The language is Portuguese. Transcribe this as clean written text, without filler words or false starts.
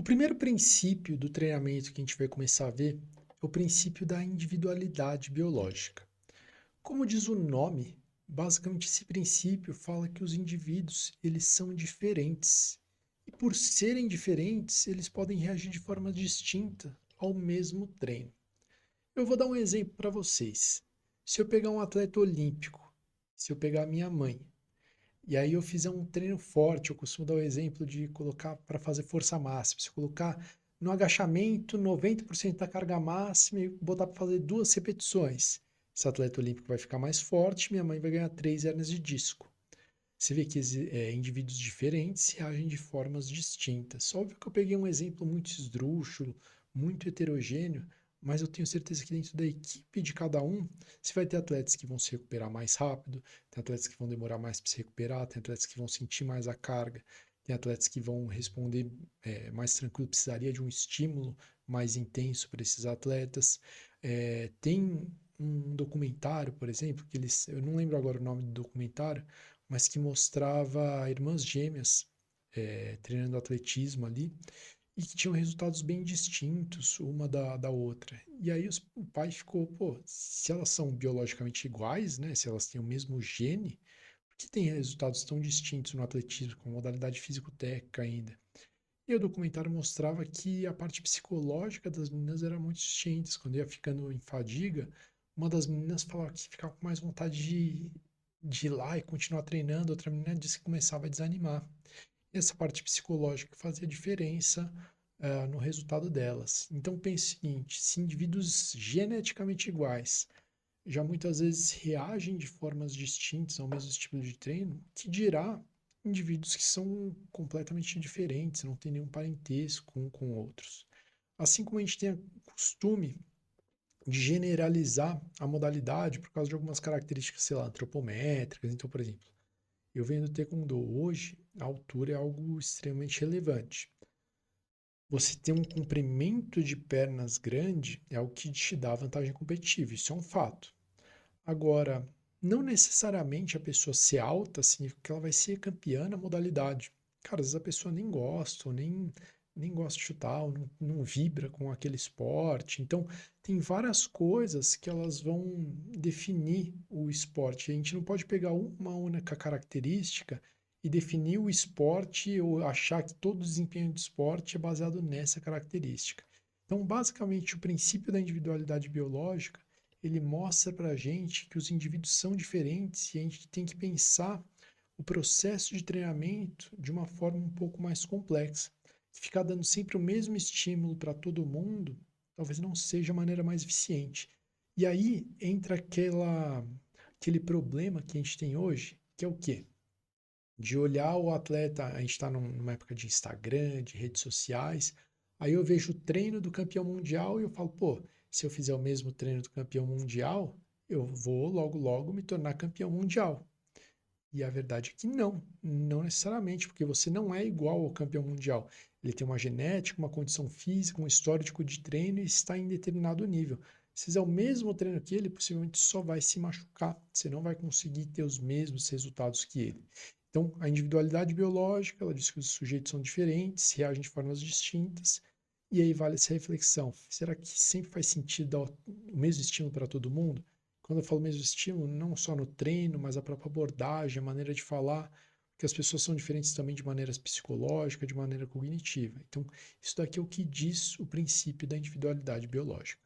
primeiro princípio do treinamento que a gente vai começar a ver é o princípio da individualidade biológica. Como diz o nome, basicamente esse princípio fala que os indivíduos, eles são diferentes. E por serem diferentes, eles podem reagir de forma distinta ao mesmo treino. Eu vou dar um exemplo para vocês. Se eu pegar um atleta olímpico, se eu pegar a minha mãe, e aí eu fizer um treino forte, eu costumo dar o exemplo de colocar para fazer força máxima. Se eu colocar no agachamento 90% da carga máxima e botar para fazer 2 repetições, esse atleta olímpico vai ficar mais forte, minha mãe vai ganhar 3 hérnias de disco. Você vê que indivíduos diferentes reagem de formas distintas. Óbvio que eu peguei um exemplo muito esdrúxulo, muito heterogêneo, mas eu tenho certeza que dentro da equipe de cada um, você vai ter atletas que vão se recuperar mais rápido, tem atletas que vão demorar mais para se recuperar, tem atletas que vão sentir mais a carga, tem atletas que vão responder mais tranquilo, precisaria de um estímulo mais intenso para esses atletas. Tem um documentário, por exemplo, eu não lembro agora o nome do documentário, mas que mostrava irmãs gêmeas treinando atletismo ali e que tinham resultados bem distintos uma da outra. E aí o pai ficou, pô, se elas são biologicamente iguais, né, se elas têm o mesmo gene, por que tem resultados tão distintos no atletismo, com modalidade físico-técnica ainda? E o documentário mostrava que a parte psicológica das meninas era muito distinta. Quando ia ficando em fadiga, uma das meninas falava que ficava com mais vontade de ir lá e continuar treinando, outra menina disse que começava a desanimar. E essa parte psicológica fazia diferença no resultado delas. Então pense o seguinte, se indivíduos geneticamente iguais já muitas vezes reagem de formas distintas ao mesmo tipo de treino, que dirá indivíduos que são completamente diferentes, não tem nenhum parentesco um com outros. Assim como a gente tem o costume de generalizar a modalidade por causa de algumas características, sei lá, antropométricas. Então, por exemplo, eu venho do Taekwondo hoje, a altura é algo extremamente relevante. Você ter um comprimento de pernas grande é o que te dá vantagem competitiva, isso é um fato. Agora, não necessariamente a pessoa ser alta significa que ela vai ser campeã na modalidade. Cara, às vezes a pessoa nem gosta, ou nem gosta de chutar, ou não vibra com aquele esporte. Então, tem várias coisas que elas vão definir o esporte. A gente não pode pegar uma única característica e definir o esporte ou achar que todo o desempenho do esporte é baseado nessa característica. Então, basicamente, o princípio da individualidade biológica ele mostra para a gente que os indivíduos são diferentes e a gente tem que pensar o processo de treinamento de uma forma um pouco mais complexa. Ficar dando sempre o mesmo estímulo para todo mundo talvez não seja a maneira mais eficiente. E aí entra aquele problema que a gente tem hoje, que é o quê? De olhar o atleta, a gente está numa época de Instagram, de redes sociais, aí eu vejo o treino do campeão mundial e eu falo, pô, se eu fizer o mesmo treino do campeão mundial, eu vou logo, logo me tornar campeão mundial. E a verdade é que não necessariamente, porque você não é igual ao campeão mundial. Ele tem uma genética, uma condição física, um histórico de treino e está em determinado nível. Se fizer o mesmo treino que ele, possivelmente só vai se machucar. Você não vai conseguir ter os mesmos resultados que ele. Então, a individualidade biológica, ela diz que os sujeitos são diferentes, reagem de formas distintas, e aí vale essa reflexão. Será que sempre faz sentido dar o mesmo estímulo para todo mundo? Quando eu falo mesmo estímulo, não só no treino, mas a própria abordagem, a maneira de falar, porque as pessoas são diferentes também de maneiras psicológicas, de maneira cognitiva. Então, isso daqui é o que diz o princípio da individualidade biológica.